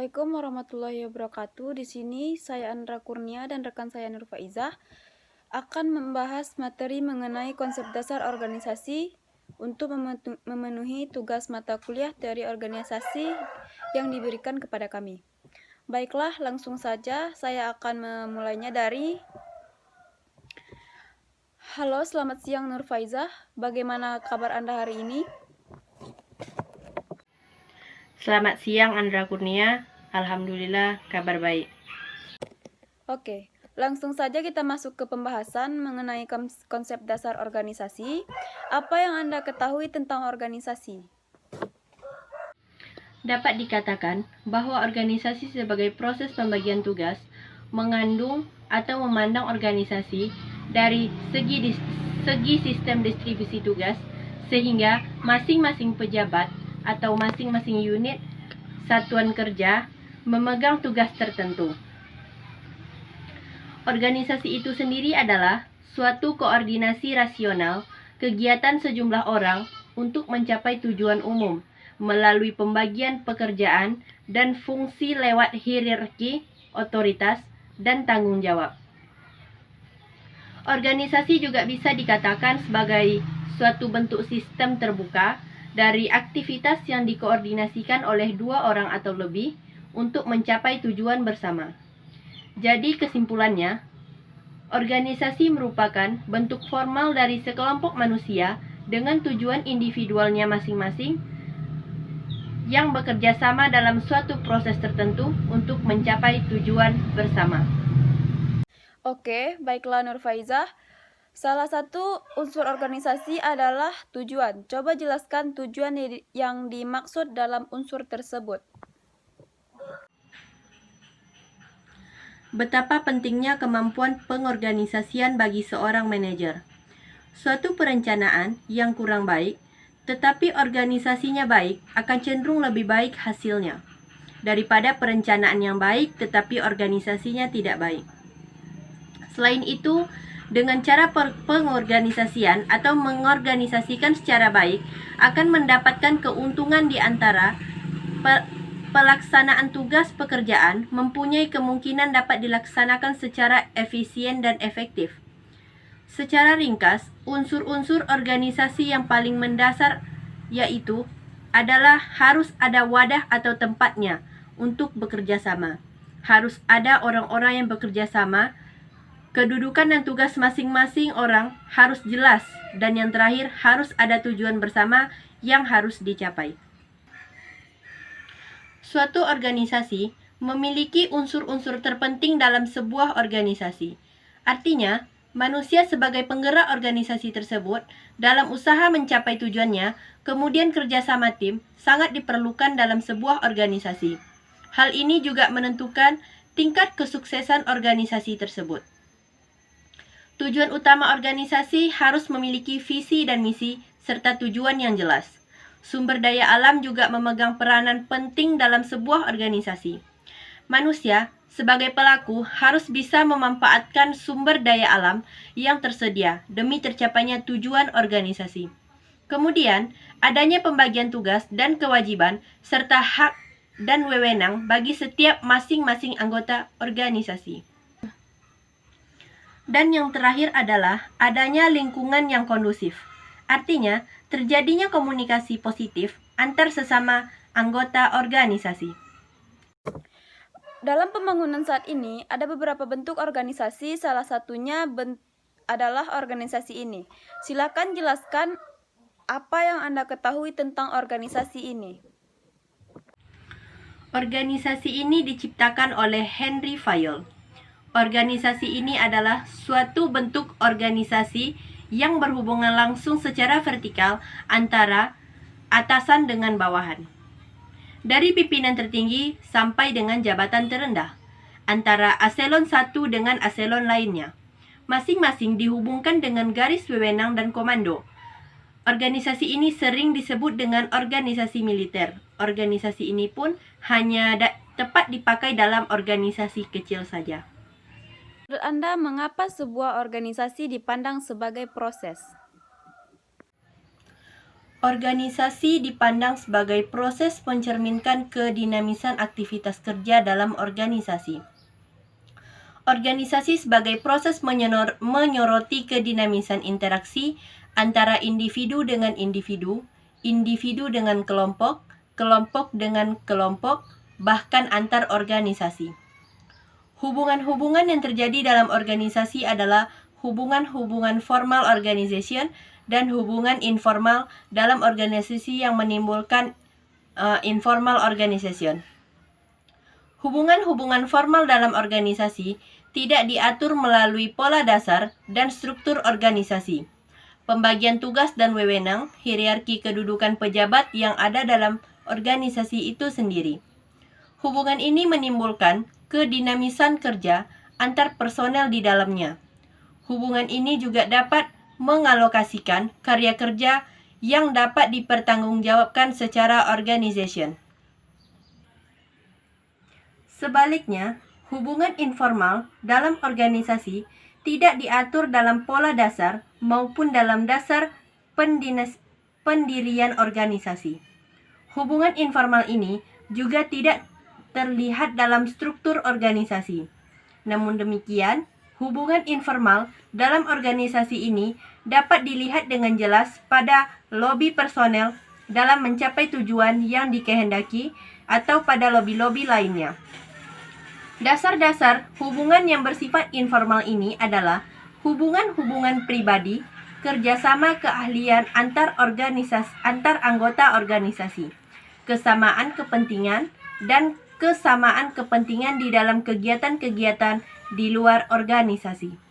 Assalamualaikum warahmatullahi wabarakatuh. Di sini saya Andra Kurnia dan rekan saya Nur Faizah akan membahas materi mengenai konsep dasar organisasi untuk memenuhi tugas mata kuliah teori organisasi yang diberikan kepada kami. Baiklah, langsung saja saya akan memulainya dari Halo, selamat siang Nur Faizah. Bagaimana kabar Anda hari ini? Selamat siang Andra Kurnia, Alhamdulillah kabar baik. Oke, langsung saja kita masuk ke pembahasan mengenai konsep dasar organisasi. Apa yang Anda ketahui tentang organisasi? Dapat dikatakan bahwa organisasi sebagai proses pembagian tugas mengandung atau memandang organisasi dari segi sistem distribusi tugas sehingga masing-masing pejabat atau masing-masing unit satuan kerja memegang tugas tertentu. Organisasi itu sendiri adalah suatu koordinasi rasional kegiatan sejumlah orang untuk mencapai tujuan umum melalui pembagian pekerjaan dan fungsi lewat hierarki, otoritas, dan tanggung jawab. Organisasi juga bisa dikatakan sebagai suatu bentuk sistem terbuka dari aktivitas yang dikoordinasikan oleh dua orang atau lebih untuk mencapai tujuan bersama. Jadi kesimpulannya, organisasi merupakan bentuk formal dari sekelompok manusia dengan tujuan individualnya masing-masing yang bekerja sama dalam suatu proses tertentu untuk mencapai tujuan bersama. Oke, baiklah Nur Faizah. Salah satu unsur organisasi adalah tujuan. Coba jelaskan tujuan yang dimaksud dalam unsur tersebut. Betapa pentingnya kemampuan pengorganisasian bagi seorang manajer. Suatu perencanaan yang kurang baik, tetapi organisasinya baik, akan cenderung lebih baik hasilnya daripada perencanaan yang baik tetapi organisasinya tidak baik. Selain itu, dengan cara pengorganisasian atau mengorganisasikan secara baik akan mendapatkan keuntungan di antara pelaksanaan tugas pekerjaan mempunyai kemungkinan dapat dilaksanakan secara efisien dan efektif. Secara ringkas, unsur-unsur organisasi yang paling mendasar yaitu adalah harus ada wadah atau tempatnya untuk bekerja sama. Harus ada orang-orang yang bekerja sama. Kedudukan dan tugas masing-masing orang harus jelas. Dan yang terakhir, harus ada tujuan bersama yang harus dicapai. Suatu organisasi memiliki unsur-unsur terpenting dalam sebuah organisasi. Artinya, manusia sebagai penggerak organisasi tersebut dalam usaha mencapai tujuannya, kemudian kerjasama tim sangat diperlukan dalam sebuah organisasi. Hal ini juga menentukan tingkat kesuksesan organisasi tersebut. Tujuan utama organisasi harus memiliki visi dan misi serta tujuan yang jelas. Sumber daya alam juga memegang peranan penting dalam sebuah organisasi. Manusia sebagai pelaku harus bisa memanfaatkan sumber daya alam yang tersedia demi tercapainya tujuan organisasi. Kemudian, adanya pembagian tugas dan kewajiban serta hak dan wewenang bagi setiap masing-masing anggota organisasi. Dan yang terakhir adalah adanya lingkungan yang kondusif. Artinya, terjadinya komunikasi positif antar sesama anggota organisasi. Dalam pembangunan saat ini, ada beberapa bentuk organisasi, salah satunya adalah organisasi ini. Silakan jelaskan apa yang Anda ketahui tentang organisasi ini. Organisasi ini diciptakan oleh Henry Fayol. Organisasi ini adalah suatu bentuk organisasi yang berhubungan langsung secara vertikal antara atasan dengan bawahan. Dari pimpinan tertinggi sampai dengan jabatan terendah, antara eselon 1 dengan eselon lainnya. Masing-masing dihubungkan dengan garis wewenang dan komando. Organisasi ini sering disebut dengan organisasi militer. Organisasi ini pun hanya tepat dipakai dalam organisasi kecil saja. Menurut Anda, mengapa sebuah organisasi dipandang sebagai proses? Organisasi dipandang sebagai proses mencerminkan kedinamisan aktivitas kerja dalam organisasi. Organisasi sebagai proses menyoroti kedinamisan interaksi antara individu dengan individu, individu dengan kelompok, kelompok dengan kelompok, bahkan antar organisasi. Hubungan-hubungan yang terjadi dalam organisasi adalah hubungan-hubungan formal organization dan hubungan informal dalam organisasi yang menimbulkan informal organization. Hubungan-hubungan formal dalam organisasi tidak diatur melalui pola dasar dan struktur organisasi, pembagian tugas dan wewenang, hierarki kedudukan pejabat yang ada dalam organisasi itu sendiri. Hubungan ini menimbulkan kedinamisan kerja antar personel di dalamnya. Hubungan ini juga dapat mengalokasikan karya kerja yang dapat dipertanggungjawabkan secara organization. Sebaliknya, hubungan informal dalam organisasi tidak diatur dalam pola dasar maupun dalam dasar pendirian organisasi. Hubungan informal ini juga tidak terlihat dalam struktur organisasi. Namun demikian, hubungan informal dalam organisasi ini dapat dilihat dengan jelas pada lobi personel dalam mencapai tujuan yang dikehendaki atau pada lobi-lobi lainnya. Dasar-dasar hubungan yang bersifat informal ini adalah hubungan-hubungan pribadi, kerjasama keahlian antar anggota organisasi, kesamaan kepentingan, dan kesamaan kepentingan di dalam kegiatan-kegiatan di luar organisasi.